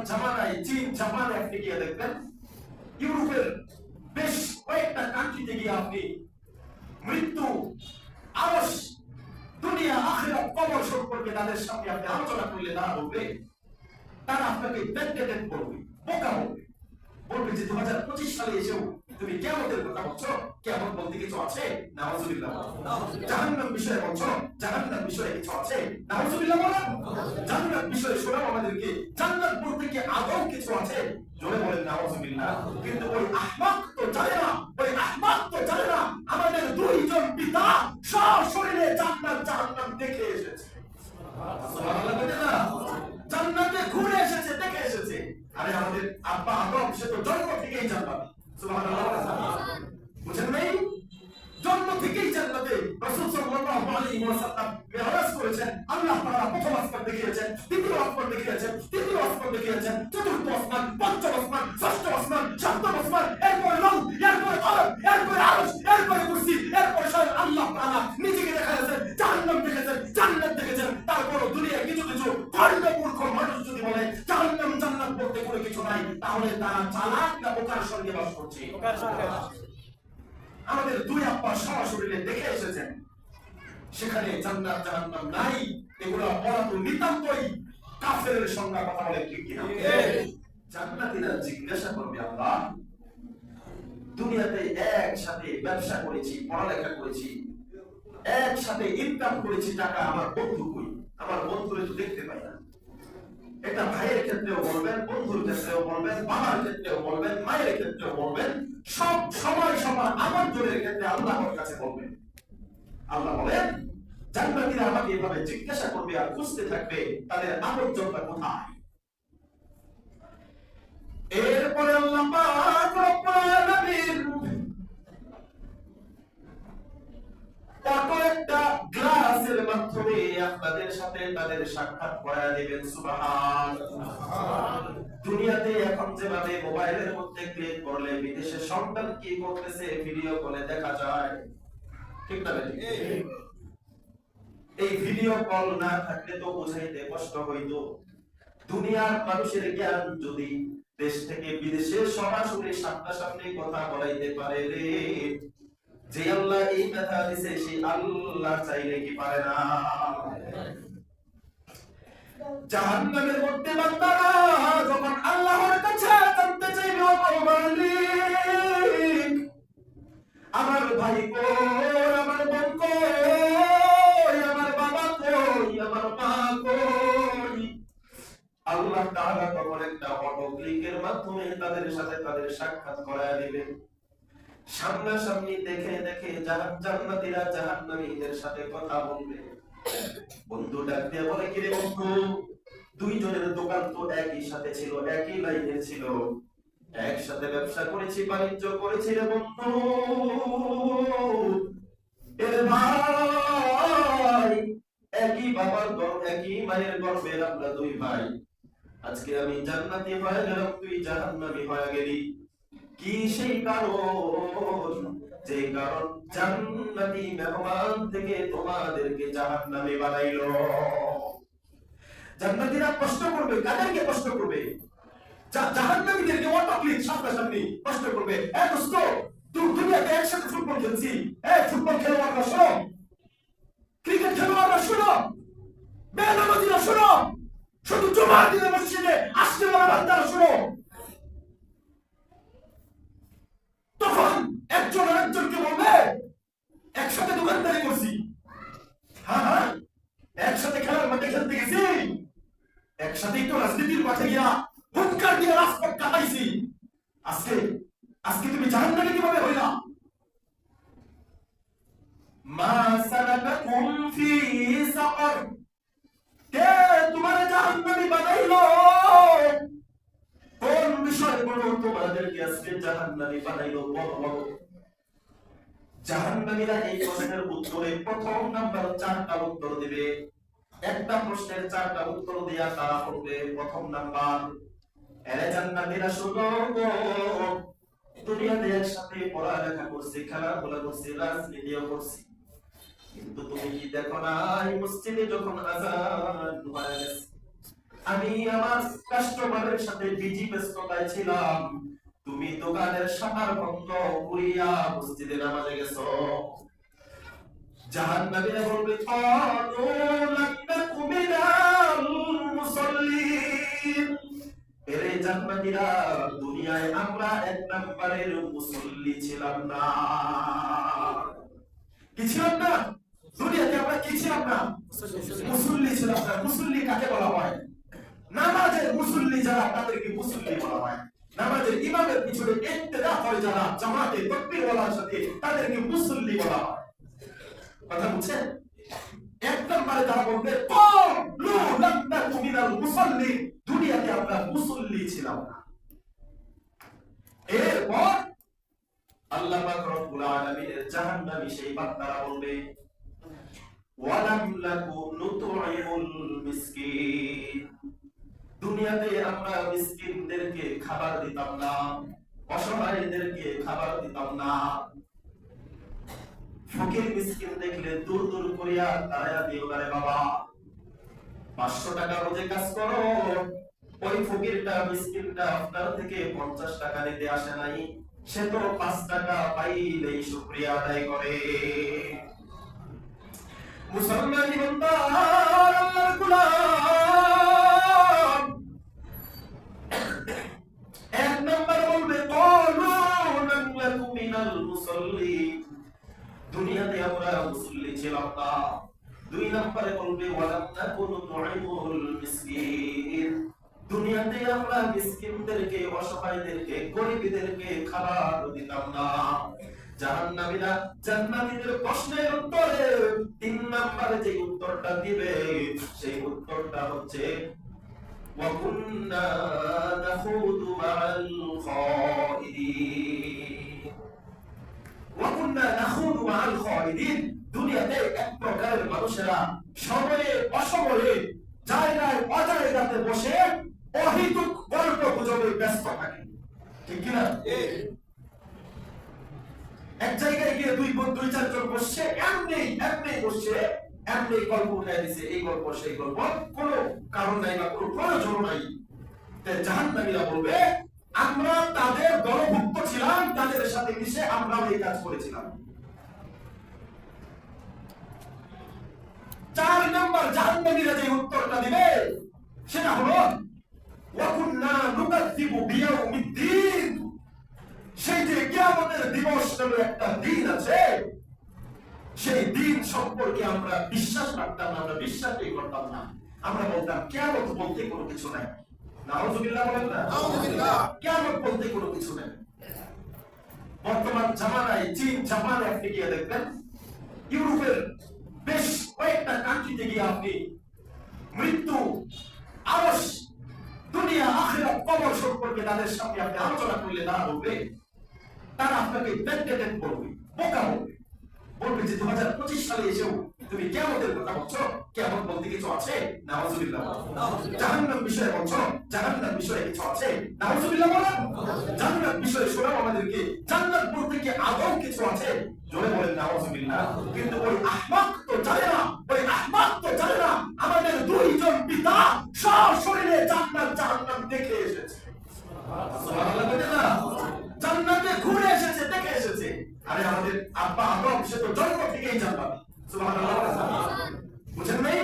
জামানায় চীন জাপানে আপনি গিয়ে দেখবেন, ইউরোপের বেশ কয়েকটা কান্ট্রিতে গিয়ে আপনি মৃত্যু, আরশ, দুনিয়া, আখিরাত, কবর সম্পর্কে তাদের সামনে আপনি আলোচনা করলে তারা বলবে, তারা আপনাকে বেদকেটেড করবে, বোকা বলবে, বলবে যে 2025 সালে এসেও তুমি কিয়ামতের কথা বলছো, কিয়ামত বলতে কিছু আছে? নাউজুবিল্লাহ। জাহান্নাম বিষয়ে বলছো, জাহান্নাম বিষয়ে কিছু আছে? নাউজুবিল্লাহ বলেন। জান্নাত বিষয়ে শোনাও আমাদেরকে, জান্নাত বলতে কি আদৌ কিছু আছে? জোরে বলেন নাউজুবিল্লাহ। কিন্তু ওই আহমাক তো জানে না, ওই আহমাক তো জানে না আমাদের দুইজন পিতা সশরীরে জান্নাত জাহান্নাম দেখে এসেছে। সুবহানাল্লাহ বলেন না, জান্নাতে ঘুরে এসেছে, দেখে এসেছে। আরে আমাদের আব্বা আদম সে তো জন্ম থেকেই জান্নাতে। সুবহানাল্লাহ বুঝেন নাই? জন্ম থেকেই জান্নাতে। রাসূল সাল্লাল্লাহু আলাইহি ওয়াসাল্লাম মেরাজ করেছেন, আল্লাহ তাআলা প্রথম আসমান দেখিয়েছেন, দ্বিতীয় আসমান দেখিয়েছেন, তৃতীয় আসমান দেখিয়েছেন, চতুর্থ আসমান, পঞ্চম আসমান, ষষ্ঠ আসমান, সপ্তম আসমান, এরপরে লং, এরপরে কলম, এরপরে আরশ, এরপরে কুরসি, এরপরে স্বয়ং আল্লাহ তাআলা নিজেকে দেখালেন, জাহান্নাম দেখেছেন, জান্নাত দেখেছেন। তারপর দুনিয়ায় কিছু কিছু খণ্ড মূর্খ মানুষ যদি বলে জাহান্নাম জান্নাত বলতে কোনো কিছু নাই, তাহলে তারা চালাক না বোকার সঙ্গে বাস করছে? বোকার সঙ্গে। আমাদের দুই আব্বা সরাসরি দেখে এসেছেন, সেখানে জান্নাত জাহান্নাম নাই। এগুলো বলা তো নিতান্তই কাফেরের সংজ্ঞা। কথা বলে ঠিক কিনা? জান্নাতীরা জিজ্ঞাসা করবে, আল্লাহ দুনিয়াতে একসাথে ব্যবসা করেছি, পড়ালেখা করেছি, একসাথে ইনকাম করেছি টাকা, আমার বন্ধু কই? আমার বন্ধুরে তো দেখতে পাই না। এটা ভাইয়ের ক্ষেত্রেও বলবেন, বন্ধুর ক্ষেত্রেও বলবেন, বাবার ক্ষেত্রেও বলবেন, মায়ের ক্ষেত্রেও বলবেন, সব সময় সবার আমন্ত্রণের ক্ষেত্রে আল্লাহর কাছে বলবেন। আল্লাহ বলেন, জান্নাতীরা আমাকে এভাবে জিজ্ঞাসা করবে আর খুঁজতে থাকবে তাদের আমন্ত্রণটা কোথায়। এরপরে আল্লাহ পাক রব্বুল আলামিন একটা গ্লাসের মাধ্যমে আপনাদের সাথে তাদের সাক্ষাৎ করায় দিবেন। সুবহানাল্লাহ। দুনিয়াতে এখন যেভাবে মোবাইলের মধ্যে ক্লিক করলে বিদেশে সন্তান কি করতেছে ভিডিও কলে দেখা যায়, ঠিক না? এই ভিডিও কল না থাকলে তো বোঝাইতে কষ্ট হইতো। দুনিয়ার মানুষের জ্ঞান যদি দেশ থেকে বিদেশে সরাসরি সামনাসামনি কথা বলাইতে পারে রে, যে আল্লাহ এই কথা দিয়েছে সেই আল্লাহ চাইলে কি পারে না? জাহান্নামের মধ্যে বান্দারা যখন আল্লাহর কাছে জানতে চাইবে, ও মালিক আমার ভাই কই, আমার বোন কই, আমার বাবা কই, আমার মা কই, আল্লাহ তাআলা তখন একটা অটো ক্লিকের মাধ্যমে তাদের সাথে তাদের সাক্ষাৎ করায় দিবেন। সামনাসামনি দেখে দেখে জান্নাতীরা জাহান্নামীদের সাথে কথা বলবে। বন্ধু ডাক দিয়ে বলে, কি রে বন্ধু, দুইজনের দোকান তো একই সাথে ছিল, একই লাইনের ছিল, একসাথে ব্যবসা করেছি, বাণিজ্য করেছি রে বন্ধু। এর ভাই একই বাবার গর্ভ, একই মায়ের গর্ভের আমরা দুই ভাই। আজকে আমি জান্নাতি হয়ে গেলাম, তুই জাহান্নামী হয়ে গেলি। কি সেই কারণ? যে কারণ জান্নাতি মেহমান থেকে তোমাদেরকে জাহান্নামী বানাইলো। জান্নাতীরা কষ্ট করবে, কাদেরকে কষ্ট করবে? জাহান্নামীদেরকে অটোক্লিক সামনাসামনি কষ্ট করবে। এ দোস্ত, তুই দুনিয়াতে একসাথে ফুটবল খেলছি, এই ফুটবল খেলোয়াড়রা শোনো, ক্রিকেট খেলোয়াড়রা শোনো, বেনামাজিরা শোনো, শুধু জুমার দিনে মসজিদে আসতে বলা বান্দারা শোনো। তখন একজন আরেকজনকে বলবে, একসাথে দোকানদারি করছি, হ্যাঁ হ্যাঁ একসাথে খেলার মাঠে খেলতে গেছি, একসাথেই তো রাজনীতির মাঠে গিয়া হুঙ্কার দিয়ে রাজপথ কাটাইছি। আজকে আজকে তুমি জাহান্নামী কিভাবে হইলা? মা সালাকাকুম ফি সাকার, কে তোমারে জাহান্নামী বানাইলো? কোন বিষয়গুলো তোমাদেরকে আজকে জাহান্নামী বানাইলো? বলো। জাহান্নামীরা এই প্রশ্নের উত্তরে প্রথম নাম্বার 4টা উত্তর দিবে। একটা প্রশ্নের 4টা উত্তর দিয়া তারা বলবে, প্রথম নাম্বার, এরে জান্নাতীরা শুনো, দুনিয়াতে একসাথে পড়ালেখা করছি, খেলাধুলা করছি, রাজনীতিও করছি, কিন্তু তুমি কি দেখো না এই মসজিদে যখন আযান হয়ে গেছে, আমি আমার কাস্টমারের সাথে বিজি ব্যস্ততায় ছিলাম, তুমি দোকানের শাটার বন্ধ করিয়া মসজিদে নামাজে গেছো। জাহান্নামীরা বলবে ক্বালু লাম নাকু মিনাল মুসাল্লিন, এরে জান্নাতীরা, দুনিয়ায় আমরা এক নাম্বারের মুসল্লি ছিলাম না। কি ছিলাম না? দুনিয়াতে আমরা কি ছিলাম না? মুসল্লি ছিলাম না। মুসল্লি কাকে বলা হয়? নামাজের মুসল্লি যারা, তাদেরকে মুসল্লি বলা হয়। নামাজের ইমামের পিছনে ইক্তেদা করে যারা, জামাতে তাকবীর বলার সাথে, তাদেরকে মুসল্লি বলা হয়। কথা বুঝছেন? এক নম্বরে যারা বলবে ক্বালু লাম নাকু মিনাল মুসাল্লিন, দুনিয়াতে আমরা মুসল্লি ছিলাম না। এরপর আল্লাহ পাক রব্বুল আলামিনের জাহান্নামী সেই বান্দারা বলবে ওয়ালাম নাকু নুতঈমুল মিসকিন, দুনিয়াতে আমরা মিসকিনদেরকে খাবার দিতাম না, অসহায়দেরকে খাবার দিতাম না। ফকির মিসকিন দেখলে দূর দূর করিয়া দাঁড়ায়া দিও না রে বাবা, 500 টাকা রোজে কাজ করো, ওই ফকিরটা মিসকিনটা আপনার থেকে 50 টাকা নিতে আসে নাই, সে তো 5 টাকা পাইলেই শুকরিয়া আদায় করে। মুসলমান ইমানদার আল্লাহর গোলাম এক নম্বর বলবে ক্বালু লাম নাকু মিনাল মুসাল্লিন, দুনিয়াতে আমরা মুসল্লি ছিলাম না। 2 নম্বরে বলবে ওয়ালাম নাকু নুতঈমুল মিসকিন, দুনিয়াতে আমরা মিসকিনদেরকে, অসহায়দেরকে, গরিবদেরকে খাবার দিতাম না। জাহান্নামীরা জান্নাতীদের প্রশ্নের উত্তরে 3 নম্বরে যে উত্তরটা দিবে, সেই উত্তরটা হচ্ছে ওয়া কুন্না নাখুদু মা'আল খাইদিন। ওয়া কুন্না নাখুদু মা'আল খাইদিন, দুনিয়াতে এক প্রকারের মানুষেরা সময়ে অসময়ে জায়গায় অজায়গাতে বসে অহেতুক গল্প গুজবে ব্যস্ত থাকে। ঠিক কি না? এক জায়গায় গিয়ে 2-4 জন বসছে, এমনি বসছে, এমনি গল্প উঠায় দিছে, এই গল্প সেই গল্প, কোনো কারণ নাই বা কোনো প্রয়োজন নাই। জাহান্নামীরা বলবে আমরা তাদের দলভুক্ত ছিলাম, তাদের সাথে মিশে আমরা এই কাজ করেছিলাম। 4 নম্বর জাহান্নামীরা যে উত্তরটা দিবে সেটা হলো ওয়া কুন্না নুকাযযিবু বিয়াউমিদ্দিন, সেই যে কিয়ামতের দিবস নামে একটা দিন আছে, সেই দিন সম্পর্কে আমরা বিশ্বাস রাখতাম না, আমরা বিশ্বাসই করতাম না। আমরা বলতাম কিয়ামত বলতে কোনো কিছু নাই। নাউযুবিল্লাহ বলেন না? নাউযুবিল্লাহ। কিয়ামত বলতে কোনো কিছু নাই। বর্তমান জামানায় চীন, জাপানে আপনি গিয়ে দেখবেন, ইউরোপের বেশ কয়েকটা কান্ট্রিতে গিয়ে আপনি মৃত্যু, আরশ, দুনিয়া, আখিরাত, কবর সম্পর্কে তাদের সামনে আপনি আলোচনা করলে তারা বলবে, তারা আপনাকে বেদকেটেড করবে, বোকা বলবে, বলবে যে 2025 সালে এসেও তুমি কিয়ামতের কথা বলছো, কিয়ামত বলতে কিছু আছে? নাউযুবিল্লাহ। জাহান্নাম বিষয়ে বলছো, জাহান্নাম বিষয়ে কিছু আছে? নাউযুবিল্লাহ বলেন। জান্নাত বিষয়ে শোনাও আমাদেরকে, জান্নাত বলতে কি আদৌ কিছু আছে? জোরে বলেন নাউযুবিল্লাহ। কিন্তু ওই আহমাক তো জানে না, ওই আহমাক তো জানে না আমাদের 2 জন পিতা সশরীরে জান্নাত জাহান্নাম দেখে এসেছে। সুবহানাল্লাহ বলেন না? জান্নাতে ঘুরে এসেছে, দেখে এসেছে। আরে আমাদের আব্বা আদম, সে তো জন্ম থেকেই জান্নাত। সুবহানাল্লাহ। বুঝেন নাই?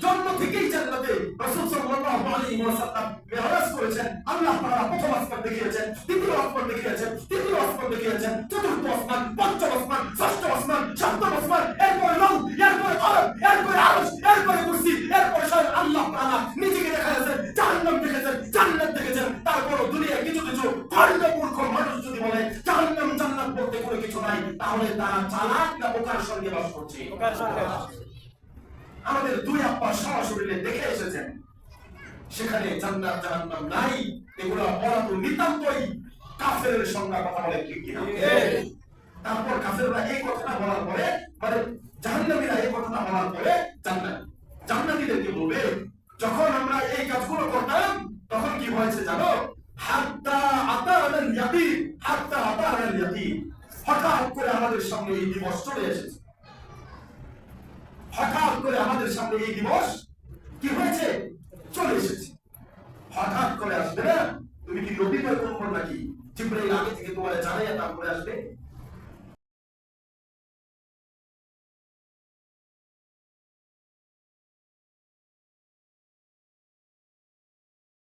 জন্ম থেকেই জান্নাতে। রাসূল সাল্লাল্লাহু আলাইহি ওয়াসাল্লাম মেরাজ করেছেন, আল্লাহ তাআলা প্রথম আসমান দেখিয়েছেন, দ্বিতীয় আসমান দেখিয়েছেন, তৃতীয় আসমান দেখিয়েছেন, চতুর্থ আসমান, পঞ্চম আসমান, ষষ্ঠ আসমান, সপ্তম আসমান, এরপরে লৌ, এরপরে কলম, এরপরে আরশ, এরপরে কুরসি, এরপরে স্বয়ং আল্লাহ তাআলা নিজেকে দেখাচ্ছেন, জাহান্নাম দেখেছেন, জান্নাত দেখেছেন। তারপর দুনিয়ায় কিছু খণ্ডমূর্খ মানুষ যদি বলে জাহান্নাম জান্নাত বলতে কোনো কিছু নাই, তাহলে তারা চালাক না বোকার সঙ্গে বাস করছে? বোকার সঙ্গে। আমাদের 2 আব্বা সরাসরি দেখে এসেছেন, সেখানে জান্নাত জাহান্নাম নাই। এগুলো বলা তো নিতান্তই কাফেরের সঙ্গে কথা বলে, ঠিক কিনা? তারপর কাফেররা এই কথাটা বলার পরে, মানে জাহান্নামীরা এই কথাটা বলার পরে জান্নাতীদেরকে বলবে, যখন আমরা এই কাজগুলো করতাম তখন কি হয়েছে জানো? হাত্তা আতানাল ইয়াকিন, হাত্তা আতানাল ইয়াকিন, হঠাৎ করে আমাদের সামনে এই দিবস চলে এসেছে। হঠাৎ করে আমাদের সামনে এই দিবস কি হয়েছে? চলে এসেছে। জিব্রাইল আগে থেকে তোমার জানাইয়া তারপরে আসবে